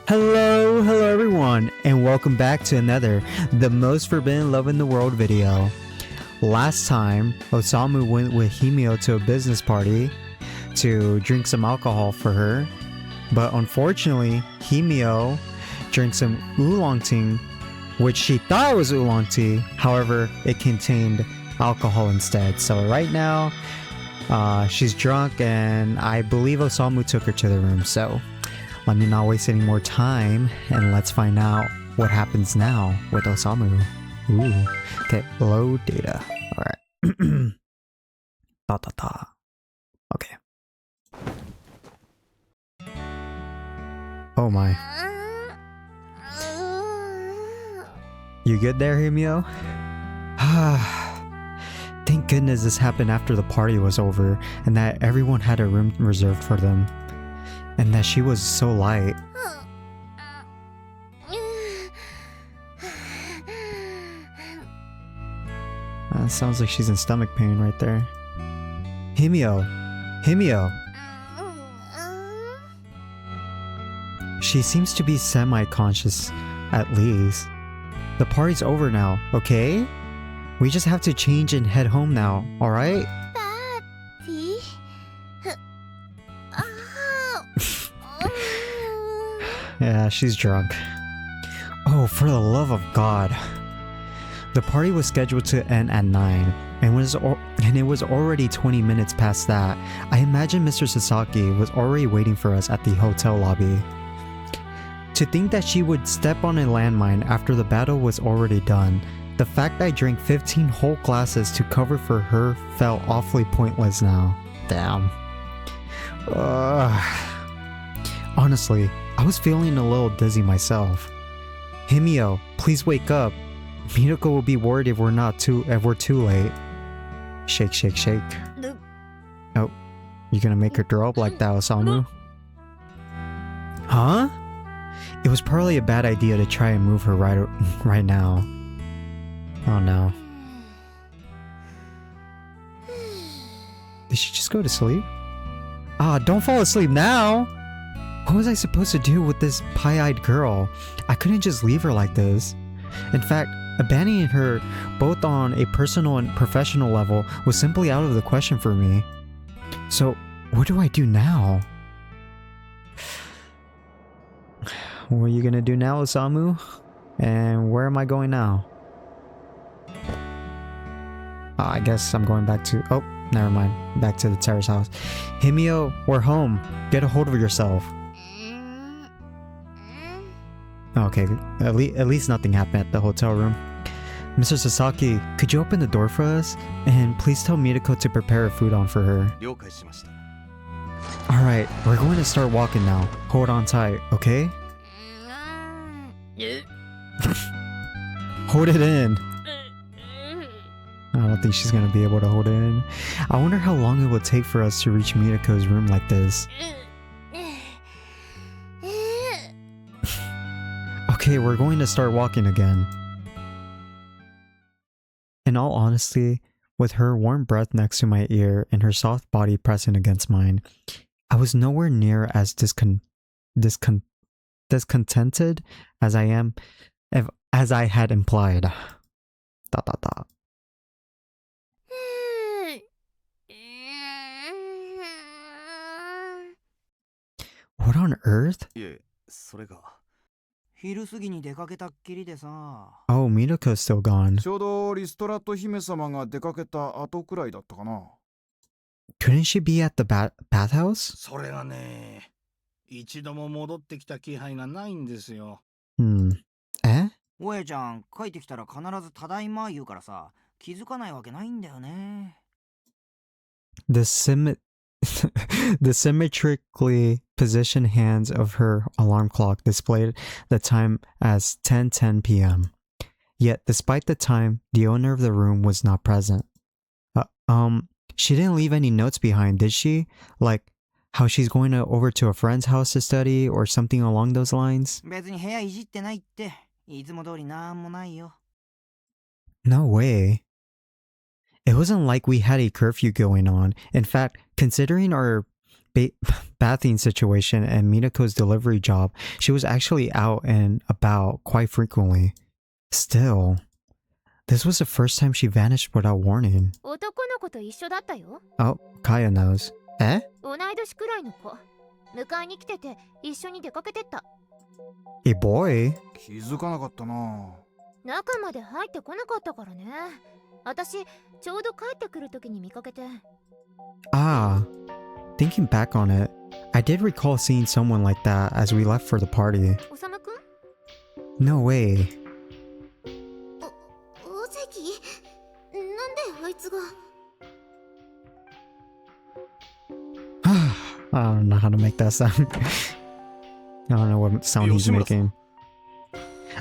Hello everyone, and welcome back to another The Most Forbidden Love in the World video. Last time, Osamu went with Himio to a business party to drink some alcohol for her, but unfortunately, Himio drank some oolong tea, which she thought was oolong tea, however, it contained alcohol instead. So right now, she's drunk and I believe Osamu took her to the room, so let me not waste any more time and let's find out what happens now with Osamu. Ooh. Okay, load data. Alright. Okay. Oh my. You good there, Himio? Thank goodness this happened after the party was over and that everyone had a room reserved for them. And that she was so light. Sounds like she's in stomach pain right there. Himio! Himio! She seems to be semi-conscious, at least. The party's over now, okay? We just have to change and head home now, alright? Yeah, she's drunk. Oh, for the love of God. The party was scheduled to end at 9, and it was already 20 minutes past that. I imagine Mr. Sasaki was already waiting for us at the hotel lobby. To think that she would step on a landmine after the battle was already done. The fact I drank 15 whole glasses to cover for her felt awfully pointless now. Damn. Honestly, I was feeling a little dizzy myself. Himio, please wake up. Mitoko will be worried if we're too late. Shake, shake, shake. Oh, you gonna make her throw up like that, Osamu? Huh? It was probably a bad idea to try and move her right now. Oh no. Did she just go to sleep? Don't fall asleep now! What was I supposed to do with this pie-eyed girl? I couldn't just leave her like this. In fact, abandoning her both on a personal and professional level was simply out of the question for me. So, what do I do now? What are you gonna do now, Osamu? And where am I going now? I guess I'm going back to... Oh, never mind. Back to the terrace house. Himio, we're home. Get a hold of yourself. Okay, at least nothing happened at the hotel room. Mr. Sasaki, could you open the door for us? And please tell Mitoko to prepare food on for her. Alright, we're going to start walking now. Hold on tight, okay? Hold it in. I don't think she's gonna be able to hold it in. I wonder how long it will take for us to reach Mitoko's room like this. Okay, we're going to start walking again. In all honesty, with her warm breath next to my ear and her soft body pressing against mine, I was nowhere near as discontented as as I had implied. ... What on earth? Oh, Mitoko's still gone. Couldn't she be at the bathhouse? Eh? おえちゃん帰ってきたら必ずただいま言うからさ、気づかないわけないんだよね。The symmetrically positioned hands of her alarm clock displayed the time as 10:10 p.m. Yet, despite the time, the owner of the room was not present. She didn't leave any notes behind, did she? Like, how she's going over to a friend's house to study or something along those lines? 別に部屋いじってないって、いつも通りなんもないよ。No way. It wasn't like we had a curfew going on. In fact, considering our bathing situation and Minako's delivery job, she was actually out and about quite frequently. Still, this was the first time she vanished without warning. 男の子と一緒だったよ。 Oh, Kaya knows. Eh? 同い年くらいの子。迎えに来てて一緒に出かけてった。 A boy? 気づかなかったな。中まで入ってこなかったからね。私、ちょうど帰ってくる時に見かけて。 Ah, thinking back on it, I did recall seeing someone like that as we left for the party. おさむくん？ No way. お関、なんであいつが。 I don't know how to make that sound. I don't know what sound he's making.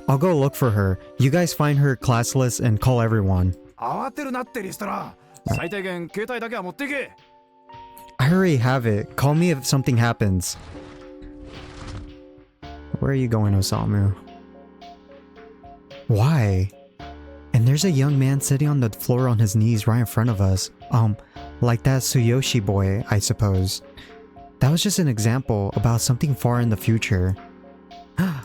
I'll go look for her. You guys find her class list and call everyone. 慌てるなってリストラ。最低限携帯だけは持っていけ。 I already have it. Call me if something happens. Where are you going, Osamu? Why? And there's a young man sitting on the floor on his knees right in front of us. Like that Tsuyoshi boy, I suppose. That was just an example about something far in the future. I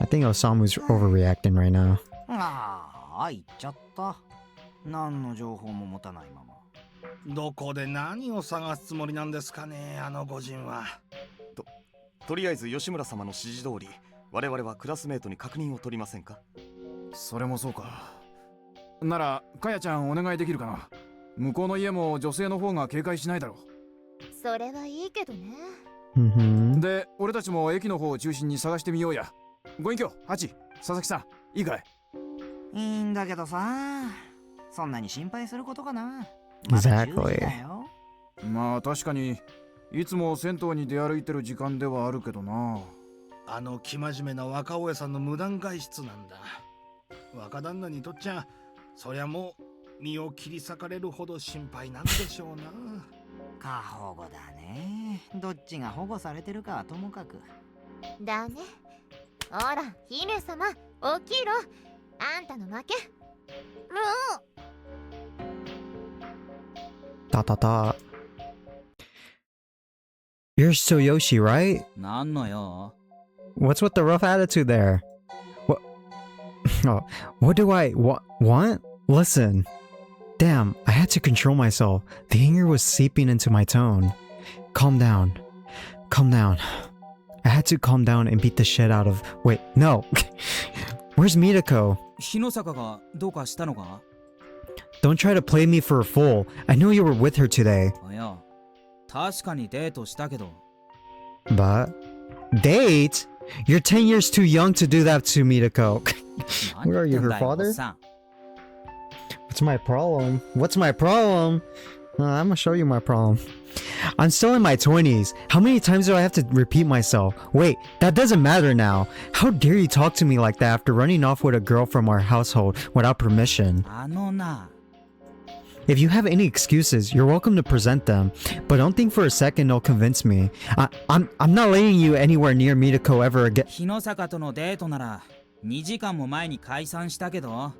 think Osamu's overreacting right now. ああ、行っちゃった。何の情報も持たないまま。どこで何を探すつもりなんですかね、あの御人は。とりあえず吉村様の指示通り、我々はクラスメートに確認を取りませんか？それもそうか。なら、かやちゃんお願いできるかな。向こうの家も女性の方が警戒しないだろう。それはいいけどね。で、俺たちも駅の方を中心に探してみようや。ご隠居、ハチ、佐々木さん、いいかい？いいんだけどさ、そんなに心配することかな。Exactly. まあ確かにいつも銭湯に出歩いてる時間ではあるけどな。あの生真面目な若大家さんの無断外出なんだ。若旦那にとっちゃ、そりゃもう身を切り裂かれるほど心配なんでしょうな。過保護だね。どっちが保護されてるかはともかく。だね。ほら、姫様、起きろ。あんたの負け。Da. You're Tsuyoshi, right? なんのよ。 What's with the rough attitude there? What? Oh, what do I want? Listen. Damn, I had to control myself. The anger was seeping into my tone. Calm down. Calm down. I had to calm down and beat the shit out of... Wait, no. Where's Mitoko? 日野坂がどうかしたのか？ Don't try to play me for a fool. I know you were with her today. いや、確かにデートしたけど。 But... Date? You're 10 years too young to do that to Mitoko. Where are you, her father? What's my problem? What's my problem? I'm gonna show you my problem. I'm still in my 20s. How many times do I have to repeat myself? Wait, that doesn't matter now. How dare you talk to me like that after running off with a girl from our household without permission? あのな。 If you have any excuses, you're welcome to present them, but don't think for a second they'll convince me. I'm not letting you anywhere near Mitoko ever again. 日野坂とのデートなら2時間も前に解散したけど。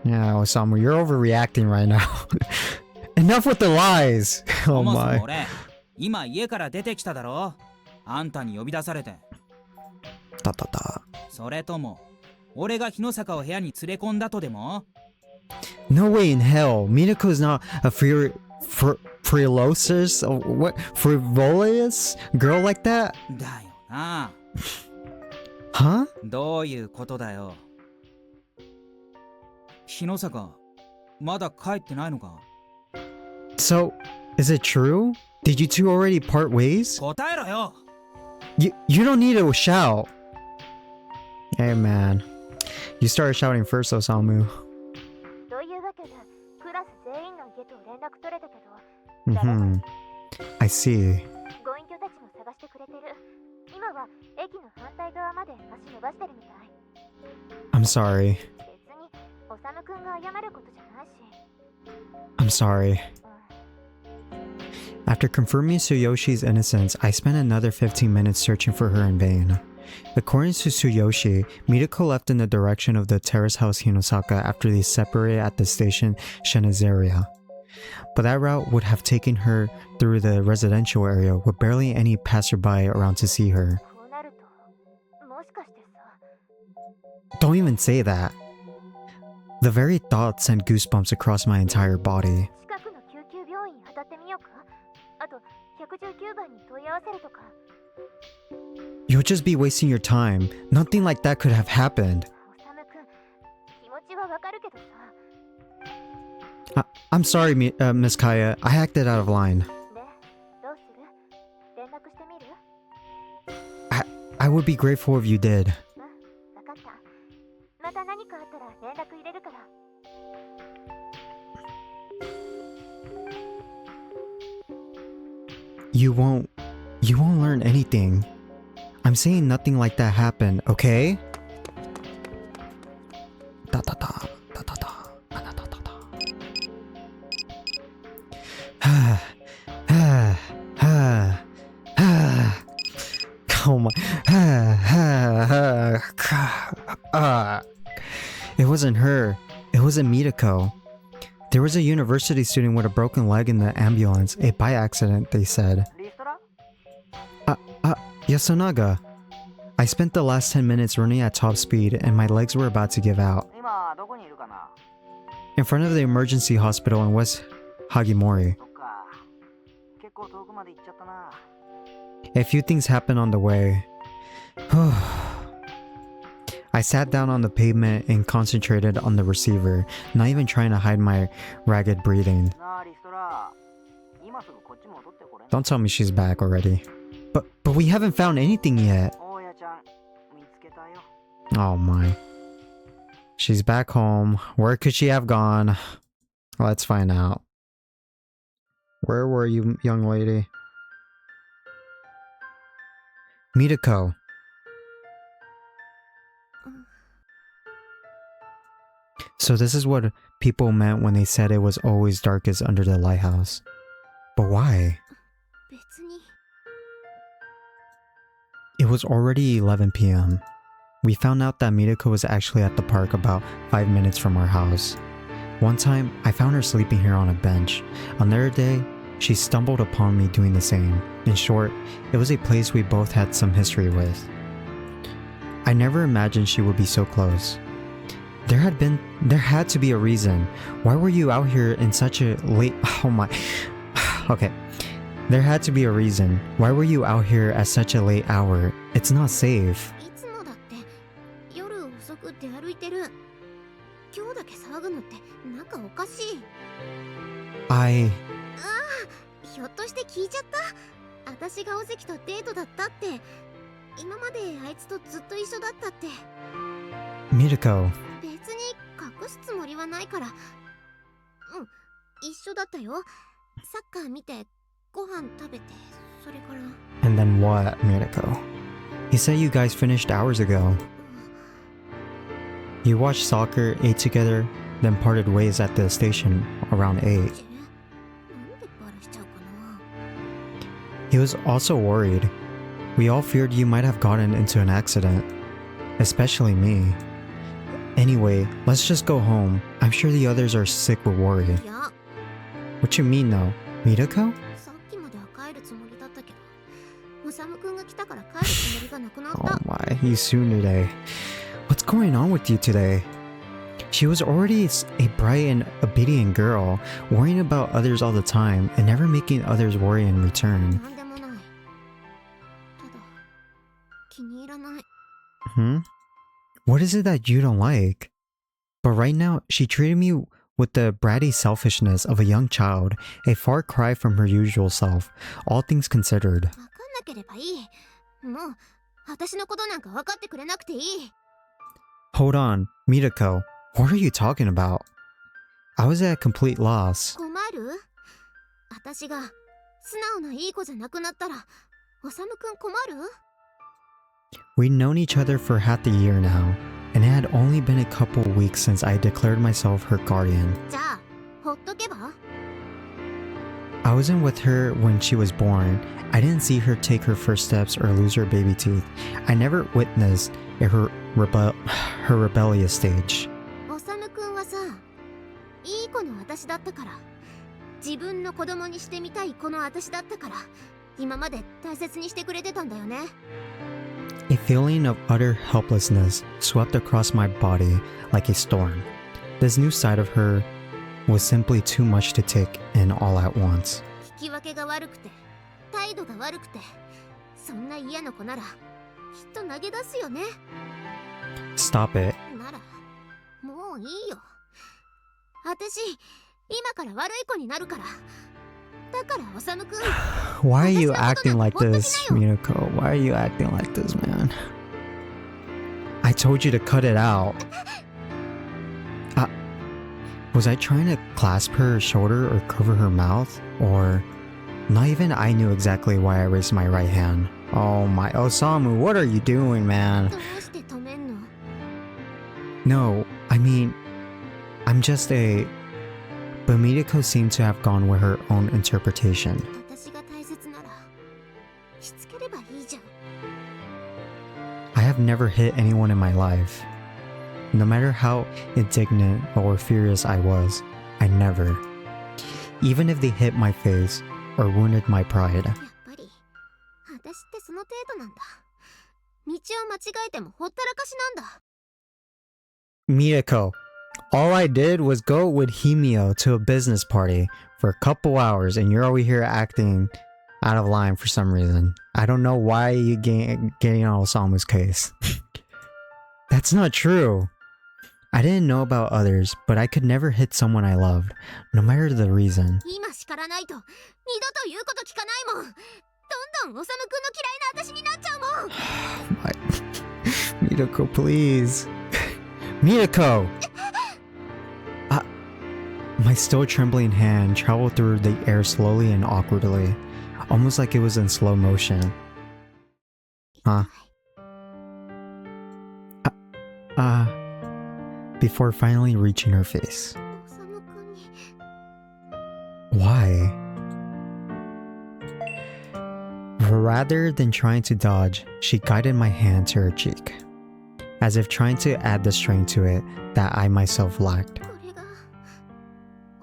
Yeah, Osamu, you're overreacting right now. Enough with the lies. そ Oh もそも my. 俺、今家から出てきただろ。あんたに呼び出されて。Da. それとも、俺が日野坂を部屋に連れ込んだとでも？ No way in hell. Mitoko is not a frivolous girl like that? だよな。 Huh? どういうことだよ。日野坂、まだ帰ってないのか？ So, is it true? Did you two already part ways? 答えろよ。 You don't need to shout. Hey man. You started shouting first, Osamu. というわけで、クラス全員の家と連絡取れたけど、 Mm-hmm. I see. ご隠居たちも探してくれてる。今は駅の反対側まで足伸ばしてるみたい。 I'm sorry. 別に、おさむくんが謝ることじゃないし。 I'm sorry. After confirming Tsuyoshi's innocence, I spent another 15 minutes searching for her in vain. According to Tsuyoshi, Mitoko left in the direction of the terrace house Hinosaka after they separated at the station Shinizaria. but that route would have taken her through the residential area with barely any passerby around to see her. こうなるともしかしてさ Don't even say that. The very thought sent goosebumps across my entire body. 近くの救急病院当たってみようか。あと119番に問い合わせるとか。 You'll just be wasting your time. Nothing like that could have happened. おさむくん気持ちはわかるけどさ。 I'm sorry, Miss Kaya. I acted out of line. でどうする？連絡してみる？ I would be grateful if you did. うん、わかった。また何かあったら連絡入れるから。 You won't learn anything. I'm saying nothing like that happened, okay? Da da da da da da da da da da. Ah ah ah ah. Oh my It wasn't her. It wasn't Mitoko. There was a university student with a broken leg in the ambulance, a by accident, they said. リストラ？ Yasunaga. I spent the last 10 minutes running at top speed and my legs were about to give out. 今どこにいるかな？ In front of the emergency hospital in West Hagimori. そっか。結構遠くまで行っちゃったな。 A few things happened on the way. I sat down on the pavement and concentrated on the receiver, not even trying to hide my ragged breathing. なあリストラ。今すぐこっち戻ってこれ。 Don't tell me she's back already. But we haven't found anything yet. 大家ちゃん見つけたよ。 Oh my. She's back home. Where could she have gone? Let's find out. Where were you, young lady? Mitoko. So this is what people meant when they said it was always darkest under the lighthouse. But why? 別に。 It was already 11 p.m. We found out that Mitoko was actually at the park about 5 minutes from our house. One time, I found her sleeping here on a bench. Another day, she stumbled upon me doing the same. In short, it was a place we both had some history with. I never imagined she would be so close. There had to be a reason. Why were you out here in such a late... Oh my... Okay. There had to be a reason. Why were you out here at such a late hour? It's not safe. いつもだって夜遅く出歩いてる。今日だけ騒ぐのってなんかおかしい。 I... ひょっとして聞いちゃった？私が尾関とデートだったって。今まであいつとずっと一緒だったって。 Mitoko. 別に隠すつもりはないから。うん、一緒だったよ。サッカー見て、ご飯食べて、それから。 And then what, Mitoko? He said you guys finished hours ago. You watched soccer, ate together, then parted ways at the station around 8. なんでバラしちゃうかな。 He was also worried. We all feared you might have gotten into an accident. Especially me. Anyway, let's just go home. I'm sure the others are sick with worry. いや、 What you mean though? Mitoko? さっきまでは帰るつもりだったけど、むさむくんが来たから帰るつもりがなくなっ Oh た。 my, you soon today. What's going on with you today? She was already a bright and obedient girl, worrying about others all the time and never making others worry in return. なんでもない。ただ、気に入らない。 Hmm? What is it that you don't like? But right now, she treated me with the bratty selfishness of a young child, a far cry from her usual self, all things considered. わかんなければいい。もう、私のことなんか分かってくれなくていい。 Hold on, Mitoko, what are you talking about? I was at a complete loss. 困る？私が素直ないい子じゃなくなったら、おさむくん困る？ We'd known each other for half a year now, and it had only been a couple weeks since I declared myself her guardian. じゃあ、ほっとけば？ I wasn't with her when she was born. I didn't see her take her first steps or lose her baby teeth. I never witnessed her rebellious stage. おさむくんはさ、いい子の私だったから、自分の子供にしてみたいこの私だったから今まで大切にしてくれてたんだよね。 A feeling of utter helplessness swept across my body like a storm. This new side of her was simply too much to take in all at once. 聞き分けが悪くて態度が悪くてそんな嫌な子ならきっと投げ出すよね。 Stop it. ならもういいよ。私今から悪い子になるから。だからおさむくん Why are you acting like this, Mitoko? Why are you acting like this, man? I told you to cut it out. Was I trying to clasp her shoulder or cover her mouth? Or not even I knew exactly why I raised my right hand. Oh my Osamu, what are you doing, man? どうして止めんの？ No, I mean, I'm just a... But Mitoko seemed to have gone with her own interpretation. 私が大切ならしつければいいじゃん。 I have never hit anyone in my life. No matter how indignant or furious I was, I never. Even if they hit my face or wounded my pride. やっぱり私ってその程度なんだ。道を間違えてもほったらかしなんだ。 Mitoko, all I did was go with Himio to a business party for a couple hours and you're over here acting out of line for some reason. I don't know why you getting on Osamu's case. That's not true. I didn't know about others, but I could never hit someone I loved, no matter the reason. 今叱らないと二度と言うこと聞かないもん。どんどんおさむくんの嫌いな私になっちゃうもん。Mitoko, please. Mitoko! My still trembling hand traveled through the air slowly and awkwardly, almost like it was in slow motion. Huh? Before finally reaching her face. おさむくんに Why? Rather than trying to dodge, she guided my hand to her cheek, as if trying to add the strength to it that I myself lacked. これが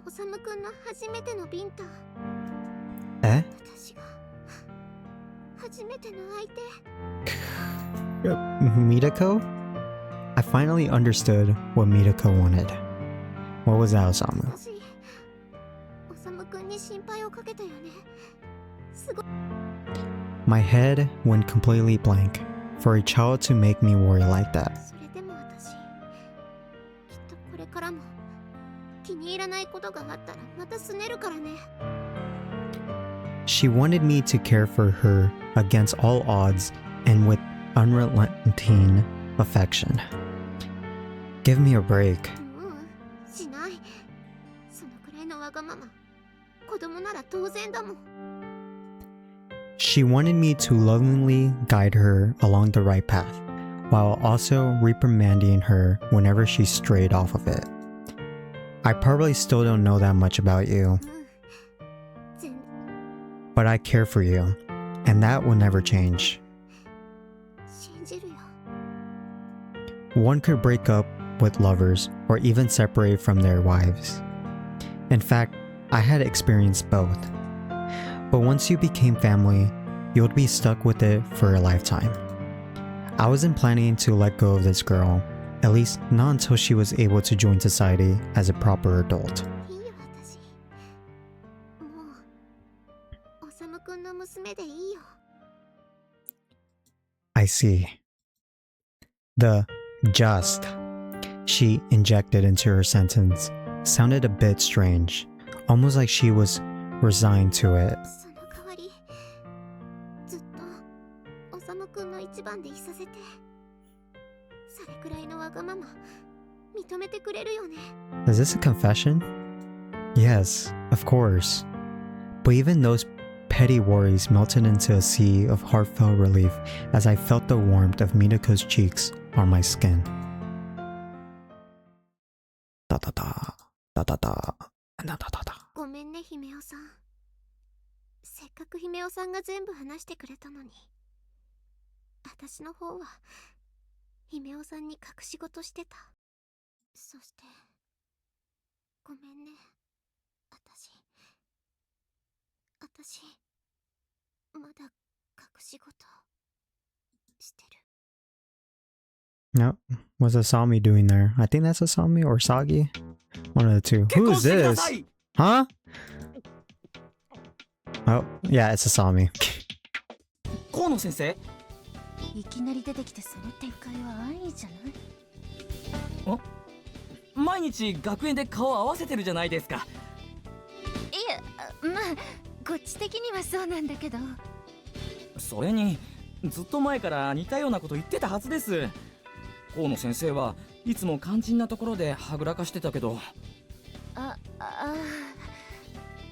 おさむくんの初めてのビンタ。 Eh? 私が初めての相手。 Mitoko? I finally understood what Mitoko wanted. What was that, Osamu? 私おさむくんに心配をかけたよね。すごい。 My head went completely blank. For a child to make me worry like that. それでも私きっとこれからも気に入らないことがあったらまたすねるからね。 She wanted me to care for her against all odds and with unrelenting affection. Give me a break. しない。そのくらいのわがまま子供なら当然だもん。 She wanted me to lovingly guide her along the right path, while also reprimanding her whenever she strayed off of it. I probably still don't know that much about you, 全 but I care for you, and that will never change. 信じるよ。 One could break up with lovers or even separate from their wives. In fact, I had experienced both. But once you became family, you'll be stuck with it for a lifetime. I wasn't planning to let go of this girl, at least not until she was able to join society as a proper adult. いいよ私。もうおさむくんの娘でいいよ。 I see. The just she injected into her sentence sounded a bit strange, almost like she was resigned to it. その代わりずっとおさむくんの一番でいさせて。それくらいのわがまま認めてくれるよね。 Is this a confession? Yes, of course. But even those petty worries melted into a sea of heartfelt relief as I felt the warmth of Mitoko's cheeks on my skin. Da da da, da da da, da da da da. ごめんね姫尾さん。せっかく姫尾さんが全部話してくれたのに私の方は姫尾さんに隠し事してた。そしてごめんね私私まだ隠し事してる。 No, what's Asami doing there? I think that's Asami or Sagi. One of the two. Who is this? Huh? Oh, yeah, it's Asami. 河野先生、いきなり出てきてその展開は安易じゃない？毎日学園で顔合わせてるじゃないですか。いや、まあこっち的にはそうなんだけど。それにずっと前から似たようなこと言ってたはずです。河野先生はいつも肝心なところではぐらかしてたけど。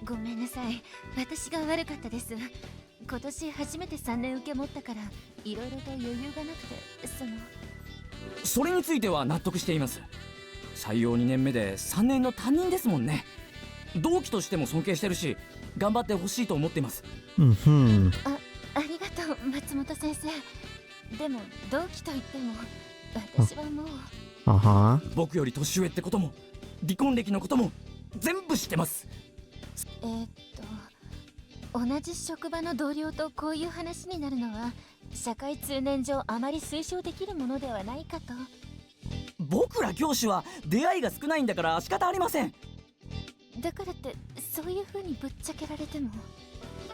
ごめんなさい、私が悪かったです。今年初めて3年受け持ったからいろいろと余裕がなくて、それについては納得しています。採用2年目で3年の担任ですもんね。同期としても尊敬してるし、頑張ってほしいと思ってます。Mm-hmm. ありがとう松本先生。でも同期といっても私はもうUh-huh. 僕より年上ってことも離婚歴のことも全部知ってます。同じ職場の同僚とこういう話になるのは社会通念上あまり推奨できるものではないかと。僕ら教師は出会いが少ないんだから仕方ありません。だからってそういう風にぶっちゃけられても。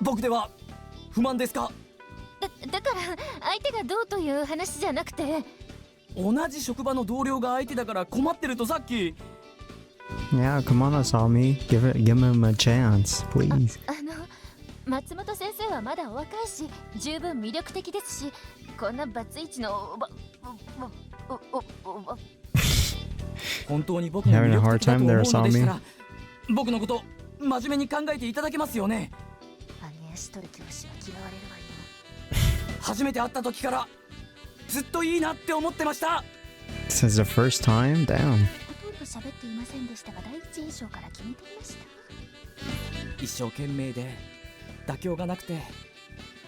僕では不満ですか？だから相手がどうという話じゃなくて、同じ職場の同僚が相手だから困ってるとさっき。Yeah, come on, Asami. Give him a chance, please. 松本先生はまだお若いし十分魅力的ですし、こんなバツイチの本当に僕の魅力的だと思うのでしたら、僕のこと真面目に考えていただけますよね。揚げ足取る教師は嫌われるわよ。初めて会った時からずっといいなって思ってました。 This is the first time? Damn. ほとんど喋っていませんでしたが第一印象から決めていました。一生懸命で妥協がなくて、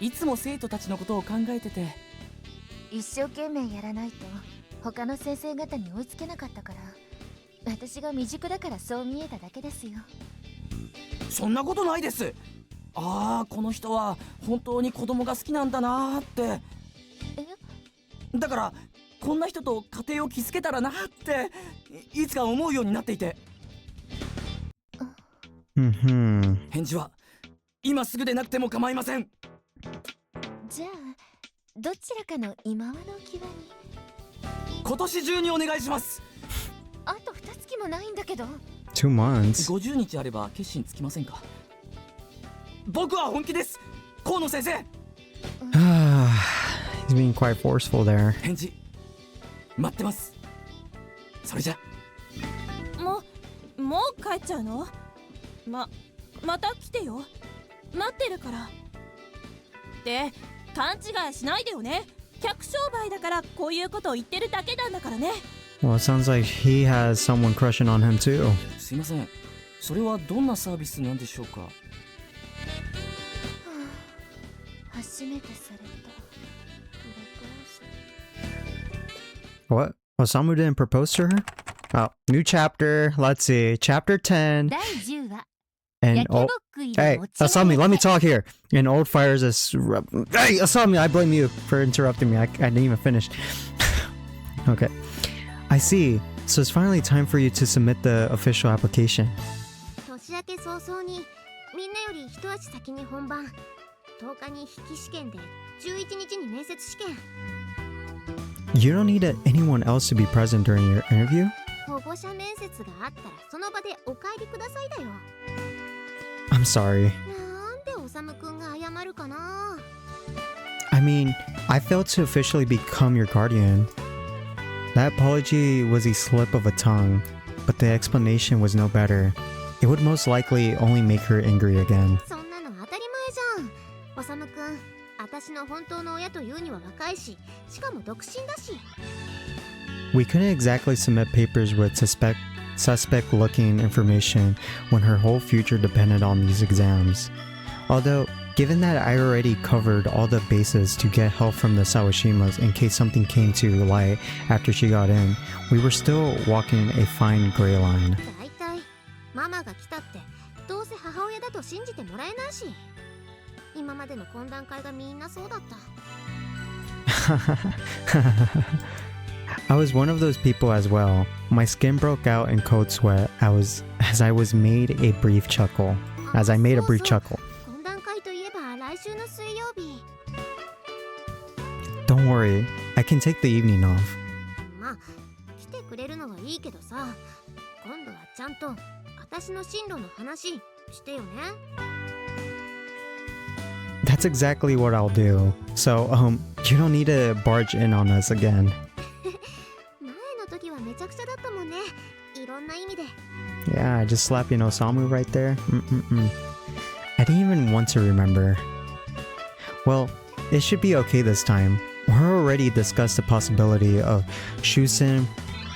いつも生徒たちのことを考えてて。一生懸命やらないと他の先生方に追いつけなかったから、私が未熟だからそう見えただけですよ。そんなことないです。この人は本当に子供が好きなんだなーって。だからこんな人と家庭を築けたらなっていつか思うようになっていて。Mm-hmm. 返事は今すぐでなくても構いません。じゃあどちらかの今はの際に。今年中にお願いします。あと2月もないんだけど。 2 months. 50日あれば決心つきませんか？僕は本気です、河野先生。He's being quite forceful there. 返事待ってます。それじゃ。もう帰っちゃうの？また来てよ。待ってるから。で、勘違いしないでよね。客商売だからこういうことを言ってるだけなんだからね。Well, it sounds like he has someone crushing on him too. すいません、それはどんなサービスなんでしょうか？初めてされたプロポーズ。 What? Osamu didn't propose to her? Oh, new chapter. Let's see. Chapter 10. 第10話 And hey, Asami, let me talk here. And old fires is. Hey, Asami, I blame you for interrupting me. I didn't even finish. Okay. I see. So it's finally time for you to submit the official application. 年明け早々にみんなより一足先に本番。10日に筆記試験で11日に面接試験。 You don't need anyone else to be present during your interview? 保護者面接があったらその場でお帰りくださいだよ。 I'm sorry. なんでおさむくんが謝るかな。 I mean, I failed to officially become your guardian. That apology was a slip of a tongue, but the explanation was no better. It would most likely only make her angry again. そんなの当たり前じゃん。おさむくん、私の本当の親というには若いし、しかも独身だし。 We couldn't exactly submit papers with suspect-looking information when her whole future depended on these exams. Although, given that I already covered all the bases to get help from the Sawashimas in case something came to light after she got in, we were still walking a fine gray line. だいたいママが来たってどうせ母親だと信じてもらえないし。今までの懇談会がみんなそうだった。I was one of those people as well. My skin broke out in cold sweat. As I made a brief chuckle. 懇Don't 談会といえば来週の水曜日。worry, I can take the evening off. まあ来てくれるのはいいけどさ、今度はちゃんと私の進路の話してよね。That's exactly what I'll do. So, you don't need to barge in on us again. 前の時はめちゃくちゃだったもんね。いろんな意味で。Yeah, I just slapped Osamu right there. I didn't even want to remember. Well, it should be okay this time. We're already discussed the possibility of Shusen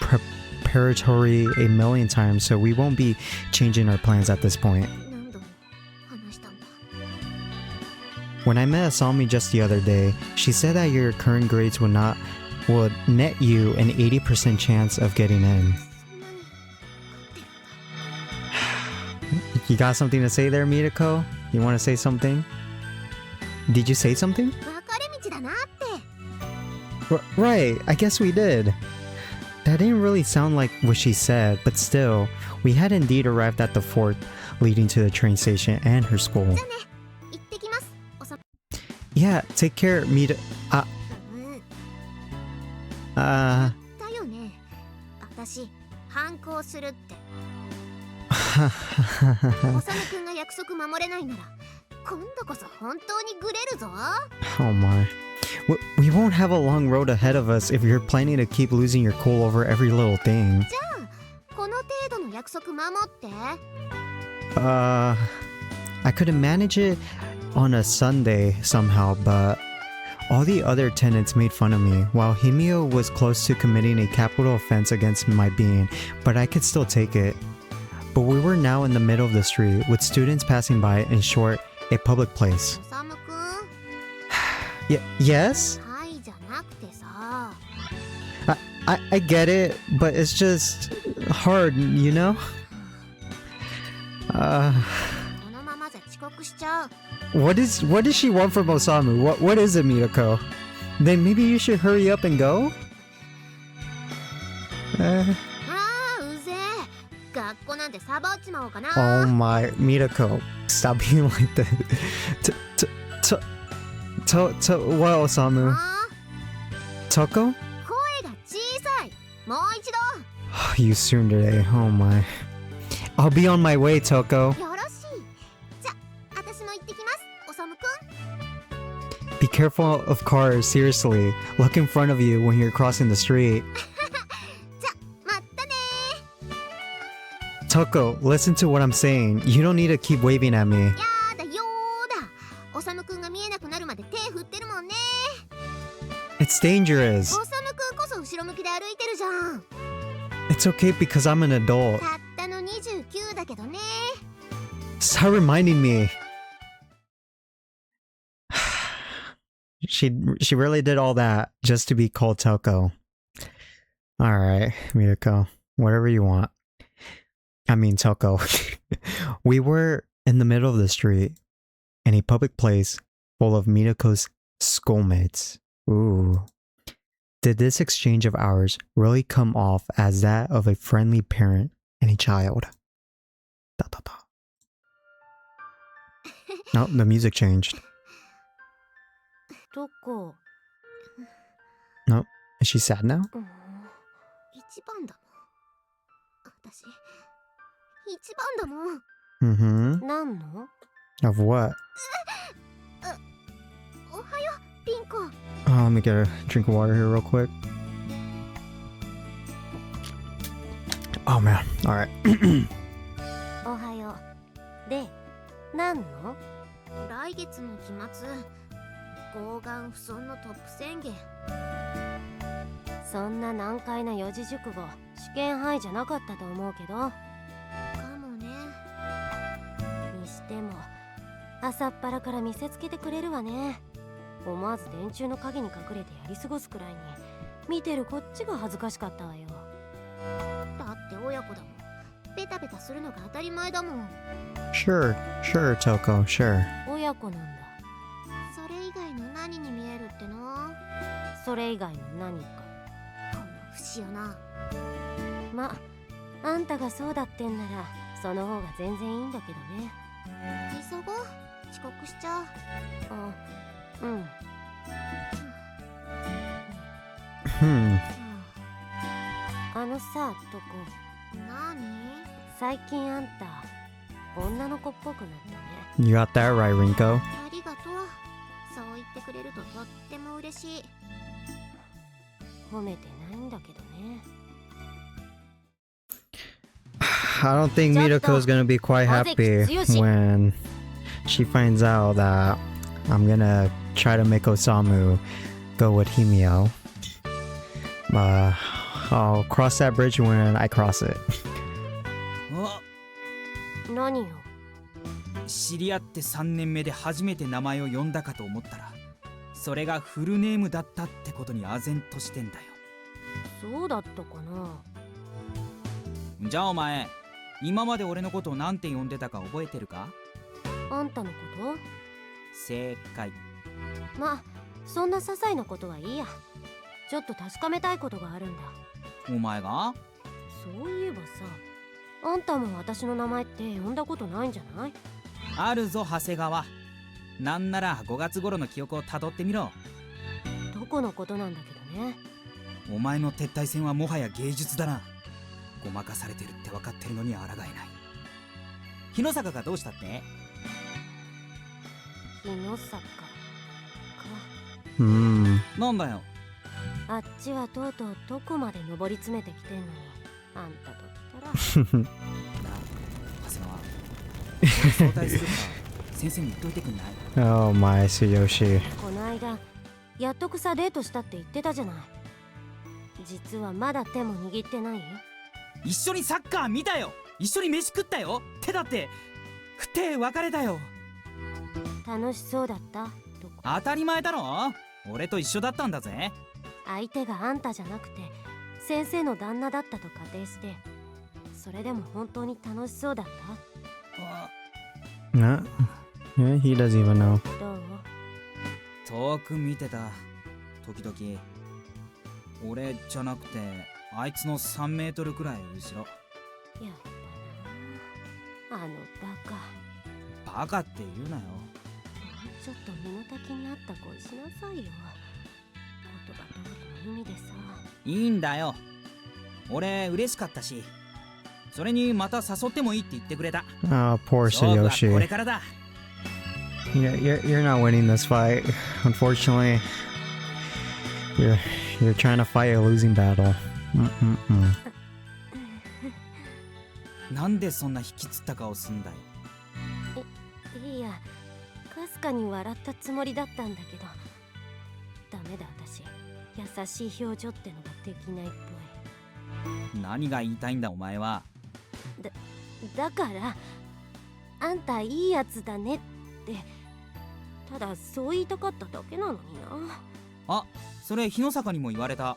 preparatory a million times, so we won't be changing our plans at this point. 何度も話したんだ。When I met Asami just the other day, she said that your current grades would net you an 80% chance of getting in. そんなに分かってるんだ。You got something to say there, Mitoko? You want to say something? Did you say something? 分かれ道だなって。Right, I guess we did. That didn't really sound like what she said, but still, we had indeed arrived at the fork leading to the train station and her school. じゃあね、行ってきます。おさ。Yeah, take care, Mita. だよね。私、反抗するって。おさむくんが約束守れないなら、今度こそ本当にグレるぞ。Oh my. We won't have a long road ahead of us if you're planning to keep losing your cool over every little thing. じゃあ、この程度の約束守って。I could manage it on a Sunday somehow, but all the other tenants made fun of me, while Himio was close to committing a capital offense against my being, but I could still take it. But we were now in the middle of the street, with students passing by, in short, a public place. おさむくん。Yes? はいじゃなくてさ。I get it, but it's just hard, you know? このままじゃ遅刻しちゃう。What does she want from Osamu? What is it, Mitoko? Then maybe you should hurry up and go? ああ、うぜえ。学校なんてサボっちまおうかな。Oh my, Mitoko, stop being like that. What, Osamu? あ Toko? ー、声が小さい。もう一度。You soon today, oh my. I'll be on my way, Toko. よろしい。じゃ、私も行ってきます。おさむくん。Be careful of cars, seriously. Look in front of you when you're crossing the street. じゃ、まったね Toko, listen to what I'm saying. You don't need to keep waving at me. ー。やだよーだ。おさむくんが見えなくなるまで手振ってるもんね。 It's dangerous. おさむくんこそ後ろ向きで歩いてるじゃん。 It's okay because I'm an adult. たったの29だけどね。 Stop reminding me. She really did all that just to be called Toko. Alright, Mitoko. Whatever you want. I mean, Toko. We were in the middle of the street, in a public place full of Mitoko's schoolmates. Ooh. Did this exchange of ours really come off as that of a friendly parent and a child? Da, da, da. No, the music changed. どこ No, is she sad now? 一番だもん。私、一番だもん。Mm-hmm. なんの Of what? おはよう、ピンコ。Oh, let me get a drink of water here real quick. Oh man, alright. おはよう。で、なんの来月の期末、合眼不損のトップ宣言。そんな難解な四字熟語、試験範囲じゃなかったと思うけど。かもね。にしても、朝っぱらから見せつけてくれるわね。思わず電柱の陰に隠れてやり過ごすくらいに、見てるこっちが恥ずかしかったわよ。だって親子だもん。ベタベタするのが当たり前だもん。Sure, Toko, sure. 親子なんだ。それ以外の何に見えるっての？それ以外の何か。この節よな。ま、あんたがそうだってんならその方が全然いいんだけどね。急ごう、遅刻しちゃう。あ、うん。あのさ、トコ。なに？最近あんた女の子っぽくなったね。You got that right, Rinko. ありがとう。そう言ってくれるととっても嬉しい。褒めてないんだけどね。I don't think Mitoko's gonna be quite happy when she finds out that I'm gonna try to make Osamu go with Himio. I'll cross that bridge when I cross it. 何よ。知り合って3年目で初めて名前を呼んだかと思ったら、それがフルネームだったってことに唖然としてんだよ。そうだったかな。じゃあお前、今まで俺のことをなんて呼んでたか覚えてるか？あんたのこと？正解。ま、そんな些細なことはいいや。ちょっと確かめたいことがあるんだ。お前が？そういえばさ、あんたも私の名前って呼んだことないんじゃない？あるぞ長谷川。なんなら5月頃の記憶をたどってみろ。どこのことなんだけどね。お前の撤退戦はもはや芸術だな。ごまかされてるって分かってるのに抗えない。日の坂がどうしたって？日の坂か。なんだよ。あっちはとうとうどこまで登り詰めてきてんのに、あんたと来たら。なあ、長谷川。早退するから先生に言っといてくんない？ Oh my, Tsuyoshi. この間、やっとくさデートしたって言ってたじゃない。実はまだ手も握ってない？一緒にサッカー見たよ。一緒に飯食ったよ。手だって振って別れたよ。楽しそうだった？どこ？当たり前だろ。俺と一緒だったんだぜ。相手があんたじゃなくて先生の旦那だったと仮定して、それでも本当に楽しそうだった？ Yeah, he doesn't even know. どう？遠く見てた。時々俺じゃなくてあいつの3メートルくらい後ろ。やったなあのバカ。バカって言うなよ。ちょっと身の丈に合った恋しなさいよ。言葉通りの意味でさ。いいんだよ。俺嬉しかったし、それにまた誘ってもいいって言ってくれた。Oh, poor 勝負はこ Tsuyoshi. れからだ。You're not winning this fight. Unfortunately, you're trying to fight a losing battle. なんでそんな引きつった顔すんだよ。いや、かすかに笑ったつもりだったんだけど、ダメだ私。優しい表情ってのができないっぽい。何が言いたいんだお前は。だからあんたいいやつだねって、ただそう言いたかっただけなのにな。あ、それ日の坂にも言われた。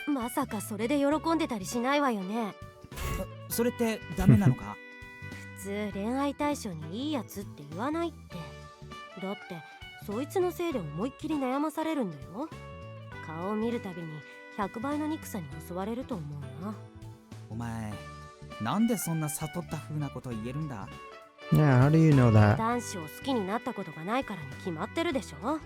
まさかそれで喜んでたりしないわよね。それってダメなのか？普通恋愛対象にいいやつって言わないって。だってそいつのせいで思いっきり悩まされるんだよ。顔を見るたびに100倍の憎さに襲われると思うな。お前なんでそんな悟った風なこと言えるんだ？ Yeah, how do you know that? 男子を好きになったことがないからに決まってるでしょ。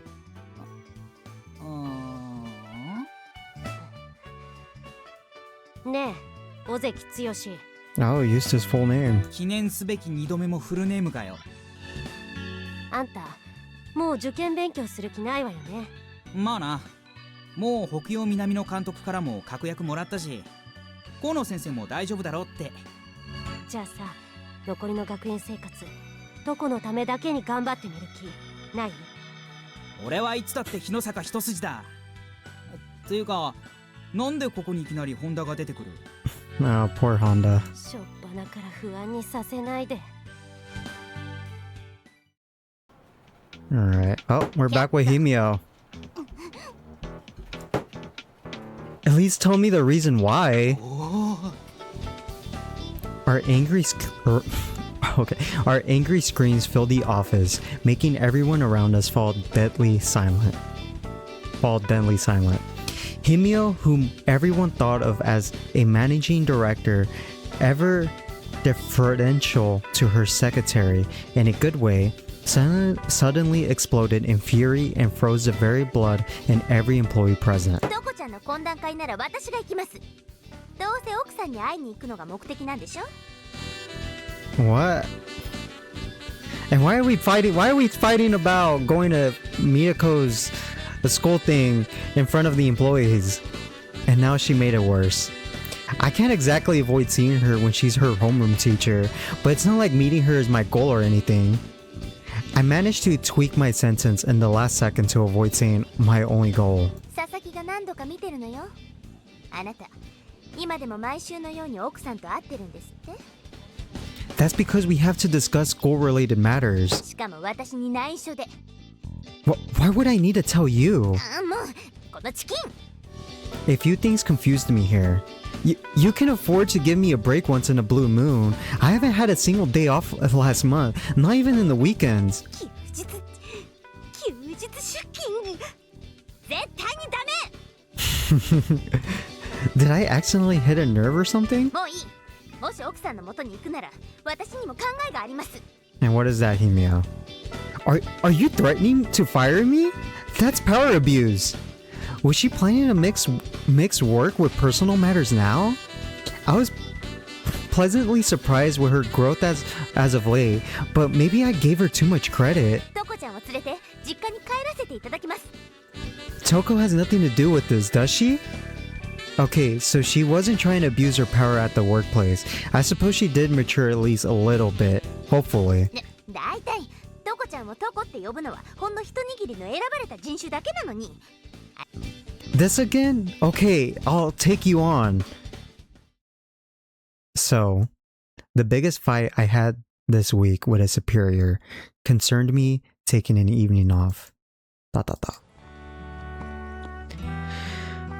ねえ、尾関剛。Oh, used his full name. 記念すべき2度目もフルネームかよ。あんたもう受験勉強する気ないわよね。まあな。もう北洋南の監督からも確約もらったし、河野先生も大丈夫だろうって。じゃあさ、残りの学園生活どこのためだけに頑張ってみる気ない？俺はいつだって日の坂一筋だ。っていうか、なんでここにいきなりホンダが出てくる？ Oh, poor Honda. しょっぱなから不安にさせないで。 Alright. Oh, we're back with Himio. At least tell me the reason why. Are angry Okay. Our angry screams filled the office, making everyone around us fall deadly silent. Himio, whom everyone thought of as a managing director, ever deferential to her secretary in a good way, suddenly exploded in fury and froze the very blood in every employee present. トコちゃんの懇談会なら私が行きます。どうせ奥さんに会いに行くのが目的なんでしょ？ What? And why are we fighting? Why are we fighting about going to Mitoko's school thing in front of the employees? And now she made it worse. I can't exactly avoid seeing her when she's her homeroom teacher, but it's not like meeting her is my goal or anything. I managed to tweak my sentence in the last second to avoid saying my only goal. 佐々木が何度か見てるのよ。あなた、今でも毎週のように奥さんと会ってるんですって？ That's because we have to discuss school-related matters. しかも私に内緒で。Why would I need to tell you? ああ、もう、このチキン。 A few things confused me here. You can afford to give me a break once in a blue moon. I haven't had a single day off last month, not even in the weekends. 休日出勤。絶対にダメ。 Did I accidentally hit a nerve or something? もういい。もし奥さんの元に行くなら、私にも考えがあります。 And what is that, Himio? Are you threatening to fire me? That's power abuse. Was she planning to mix work with personal matters now? I was pleasantly surprised with her growth as of late, but maybe I gave her too much credit. トコちゃんを連れて実家に帰らせていただきます。 Toko has nothing to do with this, does she? Okay, so she wasn't trying to abuse her power at the workplace. I suppose she did mature at least a little bit, hopefully. だいたいトコちゃんをトコって呼ぶのはほんの一握りの選ばれた人種だけなのに。 This again? Okay, I'll take you on. So, the biggest fight I had this week with a superior concerned me taking an evening off.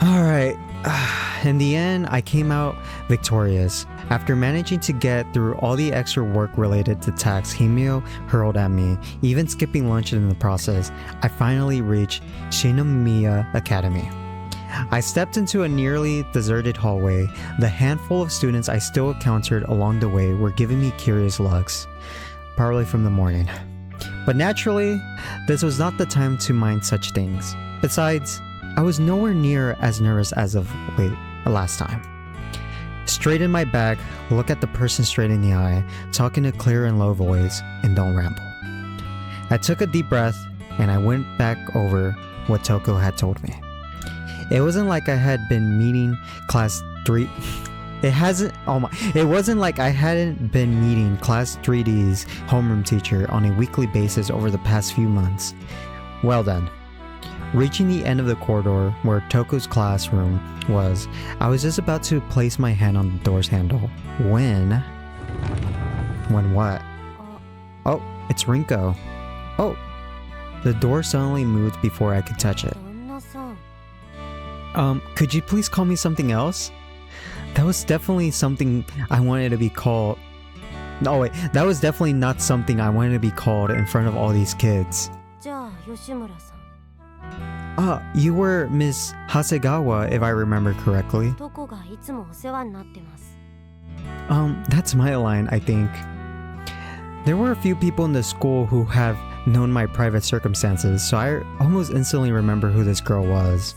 Alright, in the end, I came out victorious. After managing to get through all the extra work related to tax Himio hurled at me, even skipping lunch in the process, I finally reached Shinomiya Academy. I stepped into a nearly deserted hallway. The handful of students I still encountered along the way were giving me curious looks, probably from the morning. But naturally, this was not the time to mind such things. Besides, I was nowhere near as nervous as of last time. Straighten my back, look at the person straight in the eye, talk in a clear and low voice, and don't ramble. I took a deep breath, and I went back over what Toko had told me. It wasn't like I had been meeting class 3... It wasn't like I hadn't been meeting class 3D's homeroom teacher on a weekly basis over the past few months. Well then. Reaching the end of the corridor where Toko's classroom was, I was just about to place my hand on the door's handle when what? Oh, it's Rinko. Oh, the door suddenly moved before I could touch it. Could you please call me something else? That was definitely something I wanted to be called. No, wait, that was definitely not something I wanted to be called in front of all these kids. You were Miss Hasegawa, if I remember correctly. That's my line, I think. There were a few people in the school who have known my private circumstances, so I almost instantly remember who this girl was.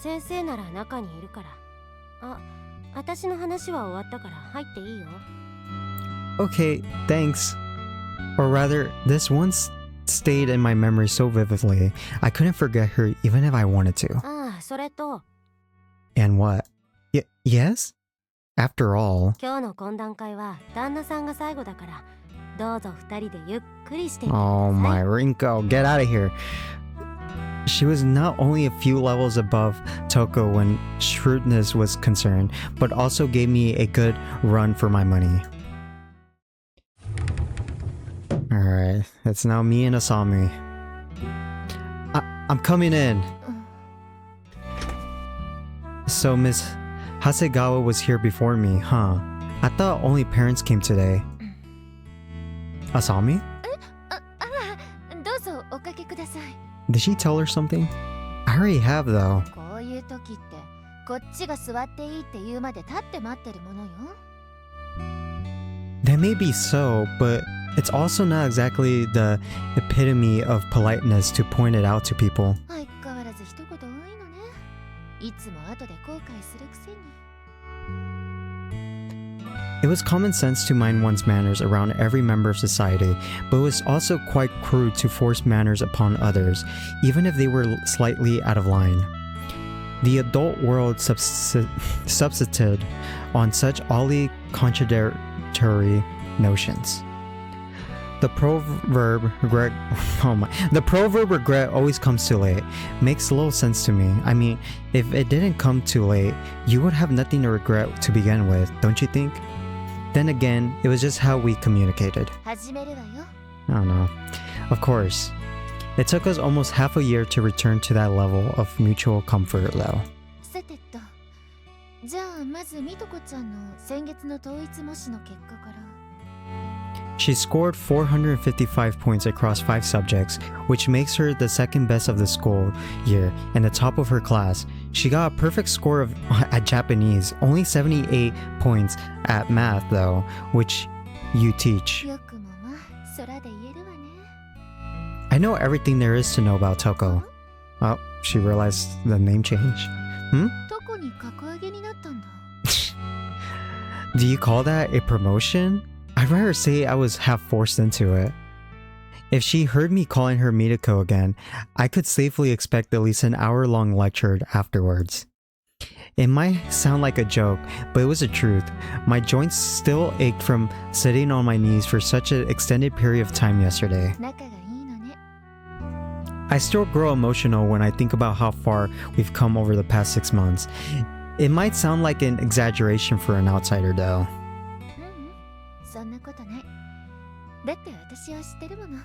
Okay, thanks. Or rather, this once stayed in my memory so vividly, I couldn't forget her even if I wanted to. And what? Yes? After all... Oh my, Rinko, get out of here. She was not only a few levels above Toko when shrewdness was concerned, but also gave me a good run for my money. Alright, it's now me and Asami. I'm coming in. So Miss Hasegawa was here before me, huh? I thought only parents came today. Asami? どうぞおかけください。 Did she tell her something? I already have though. こういう時ってこっちが座っていいって言うまで立って待ってるものよ。 That may be so, but it's also not exactly the epitome of politeness to point it out to people. 相変わらず一言多いのね。いつも後で後悔するくせに。 It was common sense to mind one's manners around every member of society, but it was also quite crude to force manners upon others, even if they were slightly out of line. The adult world subsisted on such oddly contradictory notions. The proverb regret always comes too late makes little sense to me. I mean, if it didn't come too late, you would have nothing to regret to begin with, don't you think? Then again, it was just how we communicated. 始めるわよ。 I don't know. Of course. It took us almost half a year to return to that level of mutual comfort, though. さてと、じゃあまずみとこちゃんの先月の統一模試の結果から。 She scored 455 points across 5 subjects, which makes her the second best of the school year and the top of her class. She got a perfect score at Japanese, only 78 points at math though, which you teach. よくもまあ、空で言えるわね。 I know everything there is to know about Toko. Oh, she realized the name change. どこに格上げになったんだ。 Do you call that a promotion? I'd rather say I was half forced into it. If she heard me calling her Mitoko again, I could safely expect at least an hour-long lecture afterwards. It might sound like a joke, but it was the truth. My joints still ached from sitting on my knees for such an extended period of time yesterday. 仲がいいのね。 I still grow emotional when I think about how far we've come over the past 6 months. It might sound like an exaggeration for an outsider though. そんなことない。だって私は知ってるもの。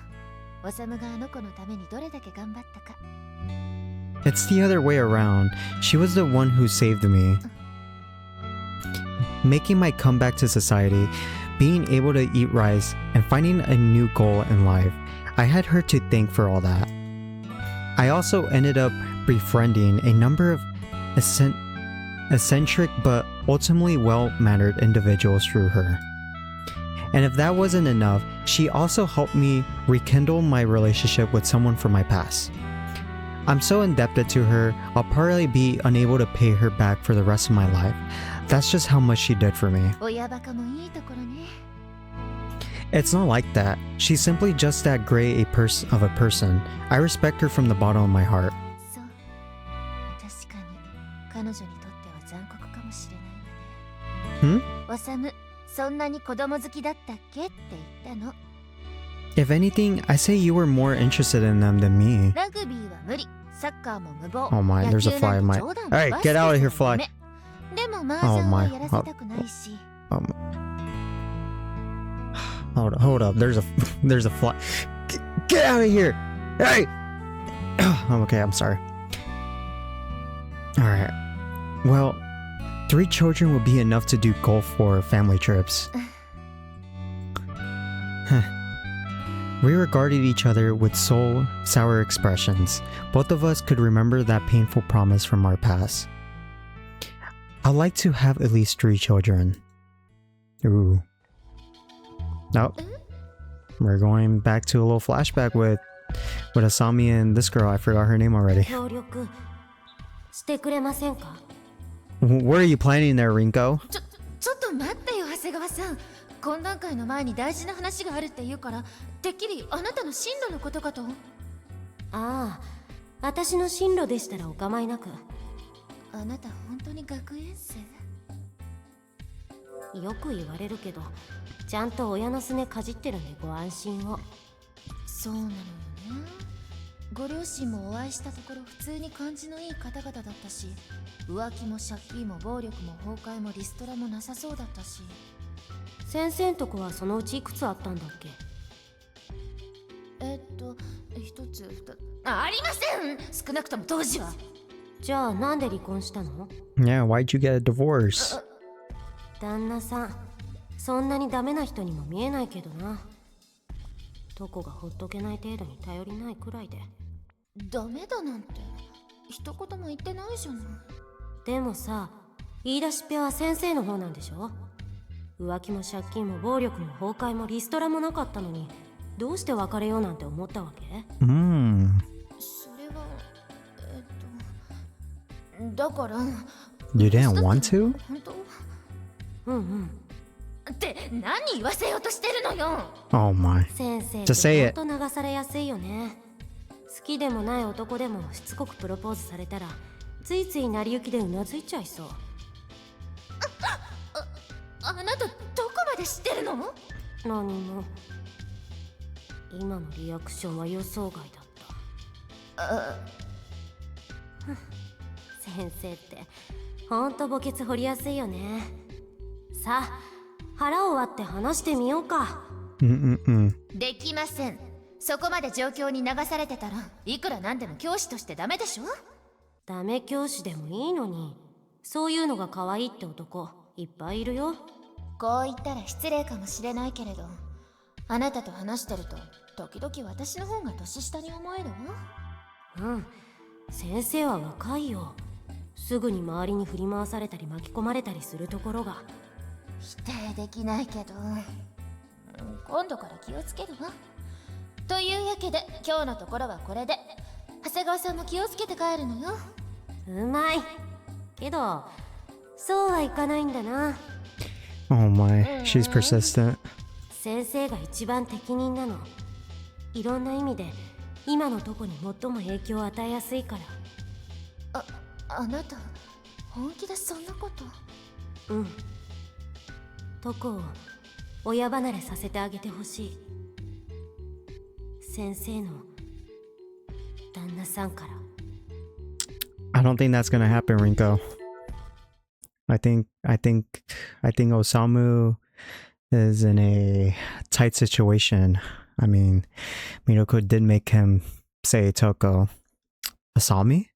おさむがあの子のためにどれだけ頑張ったか。 It's the other way around. She was the one who saved me. Making my comeback to society, being able to eat rice, and finding a new goal in life. I had her to thank for all that. I also ended up befriending a number of eccentric but ultimately well-mannered individuals through her. And if that wasn't enough, she also helped me rekindle my relationship with someone from my past. I'm so indebted to her, I'll probably be unable to pay her back for the rest of my life. That's just how much she did for me. 親バカもいいところね。 It's not like that. She's simply just that great of a person. I respect her from the bottom of my heart. そう。確かに彼女にとっては残酷かもしれないわね。おさむ、そんなに子供好きだったっけって言ったの。 If anything, I say you were more interested in them than me. ラグビーは無理、サッカーも無謀。 Oh my, there's a fly in my... Alright, get out of here, fly. でも麻雀はやらせたくないし。 Hold up, there's a fly. Get out of here! Hey! Okay, I'm sorry. Alright. Well, 3 children would be enough to do golf for family trips. We regarded each other with sour expressions. Both of us could remember that painful promise from our past. I'd like to have at least 3 children. Ooh. Nope. We're going back to a little flashback with Asami and this girl. I forgot her name already. 協力してくれませんか？ What are you planning there, Rinko? ちょっと待ってよ、長谷川さん。懇談会の前に大事な話があるって言うから、てっきりあなたの進路のことかと。ああ、私の進路でしたらお構いなく。あなた本当に学園生？よく言われるけど、ちゃんと親のすねかじってるんでご安心を。そうなのよね。ご両親もお会いしたところ普通に感じのいい方々だったし、浮気も借金も暴力も崩壊もリストラもなさそうだったし。先生んとこはそのうちいくつあったんだっけ？一つありません。少なくとも当時は。じゃあなんで離婚したの？ Yeah, why'd you get a divorce? 旦那さん、そんなにダメな人にも見えないけどな。トコがほっとけない程度に頼りないくらいで。ダメだなんて一言も言ってないじゃない。でもさ、言い出しっぺは先生の方なんでしょ。浮気も借金も暴力も崩壊もリストラもなかったのに、どうして別れようなんて思ったわけ？それはだから。 You didn't want to? 本当？うんうん。って何言わせようとしてるのよ。 Oh my. 先生 Just say ってほんと流されやすいよね。好きでもない男でもしつこくプロポーズされたらついつい成り行きでうなずいちゃいそう。あなたどこまで知ってるの？何も。今のリアクションは予想外だった。先生ってほんと墓穴掘りやすいよね。さあ腹を割って話してみようか。できません。そこまで状況に流されてたらいくらなんでも教師としてダメでしょ。ダメ教師でもいいのに、そういうのが可愛いって男いっぱいいるよ。こう言ったら失礼かもしれないけれど、あなたと話してると時々私の方が年下に思えるわ。うん、先生は若いよ。すぐに周りに振り回されたり巻き込まれたりするところが。否定できないけど、今度から気をつけるわ。というわけで今日のところはこれで。長谷川さんも気をつけて帰るのよ。うまいけどそうはいかないんだな。 Oh my, she's persistent. 先生が一番適任なの。いろんな意味で今のとこに最も影響を与えやすいから。あなた本気でそんなこと？うん。トコを親離れさせてあげてほしい。先生の旦那さんから。 I don't think that's gonna happen, Rinko. I think Osamu is in a tight situation. I mean, Mitoko did make him say Toko. Asami?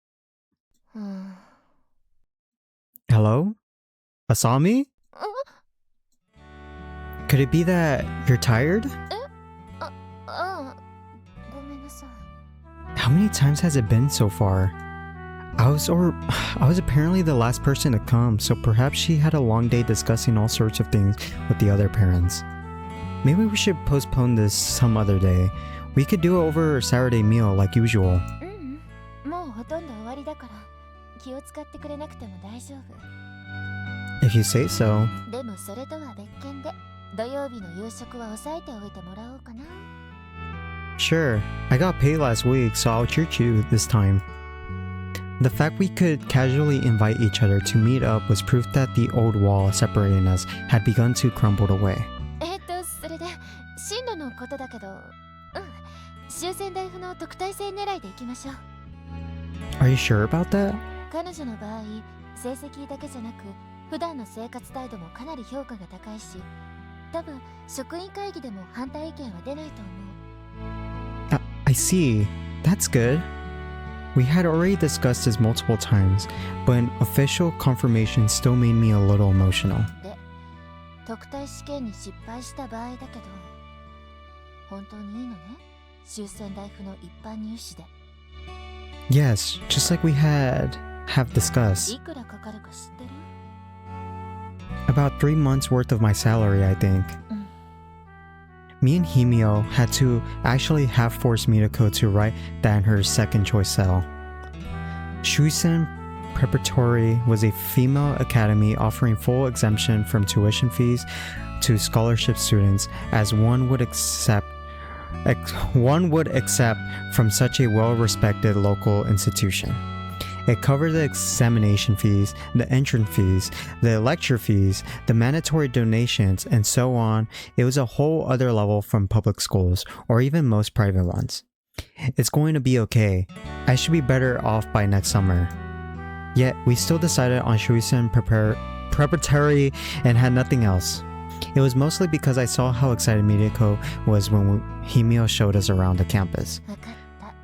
Hello? Asami? Could it be that you're tired? ごめんなさい。 How many times has it been so far? I was apparently the last person to come, so perhaps she had a long day discussing all sorts of things with the other parents. Maybe we should postpone this some other day. We could do it over a Saturday meal like usual. もうほとんど終わりだから気を使ってくれなくても大丈夫。 If you say so. でもそれとは別件で土曜日の夕食は抑えておいてもらおうかな。 Sure, I got paid last week, so I'll treat you this time. The fact we could casually invite each other to meet up was proof that the old wall separating us had begun to crumble away. それで進路のことだけど、終戦大夫の特待生狙いでいきましょう。 Are you sure about that? 彼女の場合、成績だけじゃなく普段の生活態度もかなり評価が高いし、多分職員会議でも反対意見は出ないと思う。 I see. That's good. We had already discussed this multiple times, but an official confirmation still made me a little emotional. で、特待試験に失敗した場合だけど、本当にいいのね？終戦大夫の一般入試で。 Yes, just like we have discussed. いくらかかるか知ってる？ About 3 months worth of my salary, I think. Me and Himio had to actually have forced Mitoko to write that in her second choice cell. Shusen Preparatory was a female academy offering full exemption from tuition fees to scholarship students as one would accept from such a well-respected local institution. It covered the examination fees, the entrance fees, the lecture fees, the mandatory donations, and so on. It was a whole other level from public schools, or even most private ones. It's going to be okay. I should be better off by next summer. Yet, we still decided on Shuisen Preparatory and had nothing else. It was mostly because I saw how excited Mitoko was when Himio showed us around the campus. わかった。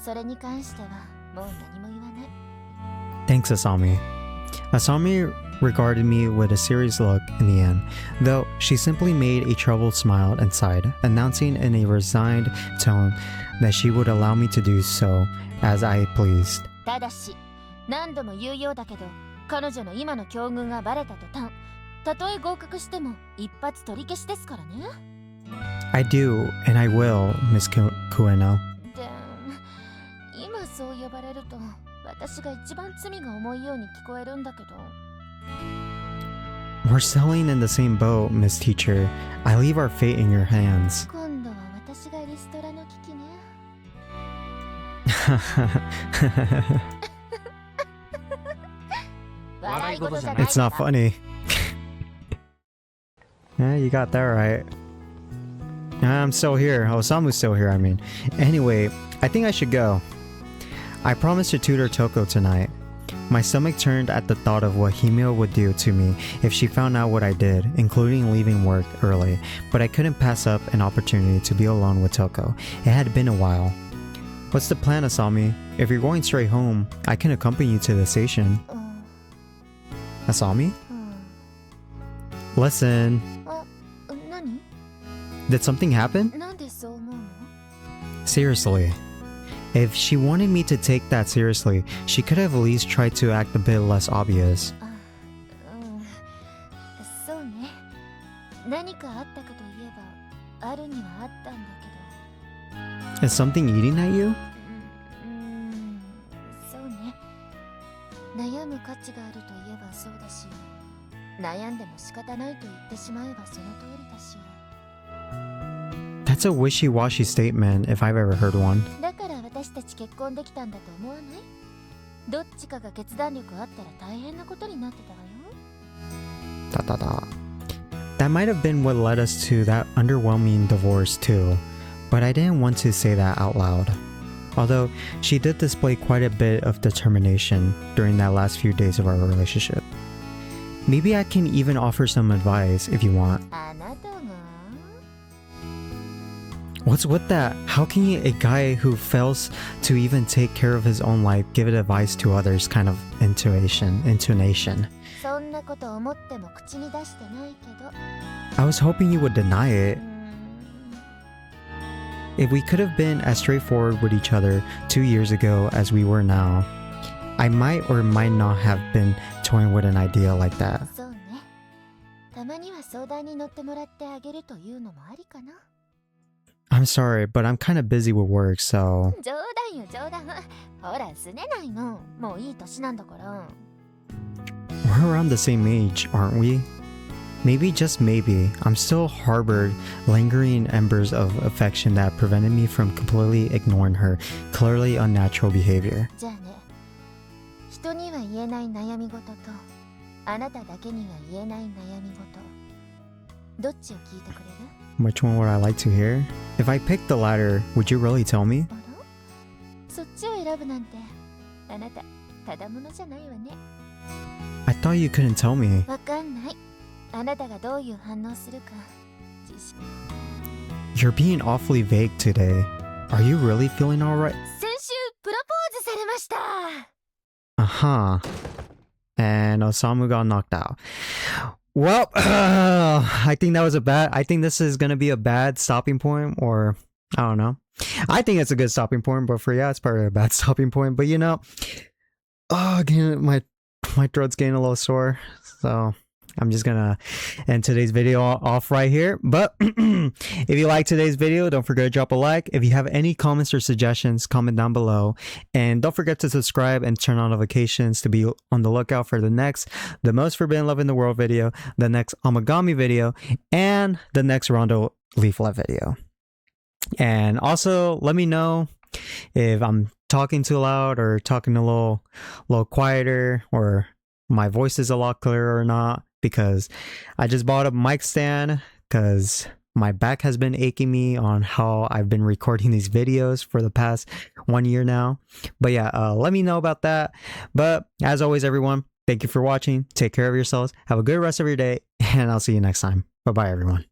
それに関してはもう何も言わない。 Thanks, Asami. Asami regarded me with a serious look in the end, though she simply made a troubled smile and sighed, announcing in a resigned tone that she would allow me to do so as I pleased. ただし何度も言うようだけど彼女の今の境遇がバレた途端たとえ合格しても一発取り消しですからね I do, and I will, Miss Kueno. で今そう呼ばれると私が一番罪が重いように聞こえるんだけど We're sailing in the same boat, Miss Teacher. I leave our fate in your hands. 今度は私がリストラの危機ね 笑い事じゃない It's not funny. Yeah, you got that right. I'm still here. Osamu's still here, I mean. Anyway, I think I should go. I promised to tutor Toko tonight. My stomach turned at the thought of what Himio would do to me if she found out what I did, including leaving work early, but I couldn't pass up an opportunity to be alone with Toko. It had been a while. What's the plan, Asami? If you're going straight home, I can accompany you to the station. Asami? Listen. 何 Did something happen? なんでそう思うの Seriously. If she wanted me to take that seriously, she could have at least tried to act a bit less obvious. そうね何かあったかといえばあるにはあったんだけど Is something eating at you? そうね悩む価値があるといえばそうだし悩んでも仕方ないと言ってしまえばその通りだし That's a wishy-washy statement if I've ever heard one. だから私たち結婚できたんだと思わないどっちかが決断力あったら大変なことになってたわよ That might have been what led us to that underwhelming divorce too, but I didn't want to say that out loud. Although she did display quite a bit of determination during that last few days of our relationship. Maybe I can even offer some advice if you want. あなたが What's with that? How can a guy who fails to even take care of his own life give advice to others kind of intonation? そんなこと思っても口に出してないけど I was hoping you would deny it. If we could have been as straightforward with each other 2 years ago as we were now, I might or might not have been toying with an idea like that. そうねたまには相談に乗ってもらってあげるというのもありかな I'm sorry, but I'm kind of busy with work, so... 冗談よ冗談ほらすねないのもういい年なんだから We're around the same age, aren't we? Maybe, just maybe, I'm still harbored lingering embers of affection that prevented me from completely ignoring her clearly unnatural behavior. じゃあね人には言えない悩み事とあなただけには言えない悩み事どっちを聞いてくれる Which one would I like to hear? If I picked the latter, would you really tell me? あらそっちを選ぶなんてあなたただものじゃないわね I thought you couldn't tell me. わかんないあなたがどういう反応するか自信 You're being awfully vague today. Are you really feeling alright? 先週プロポーズされました Uh-huh. And Osamu got knocked out. Well, I think this is gonna be a bad stopping point, or I don't know. I think it's a good stopping point, but for it's probably a bad stopping point. But again, my throat's getting a little sore, so I'm just gonna end today's video off right here. But if you like today's video, don't forget to drop a like. If you have any comments or suggestions, comment down below. And don't forget to subscribe and turn on notifications to be on the lookout for the next The Most Forbidden Love in the World video, the next Amagami video, and the next Rondo Leaflet video. And also, let me know if I'm talking too loud or talking a little quieter, or my voice is a lot clearer or not, because I just bought a mic stand because my back has been aching me on how I've been recording these videos for the past 1 year now. But let me know about that. But as always, everyone, thank you for watching. Take care of yourselves. Have a good rest of your day, and I'll see you next time. Bye-bye, everyone.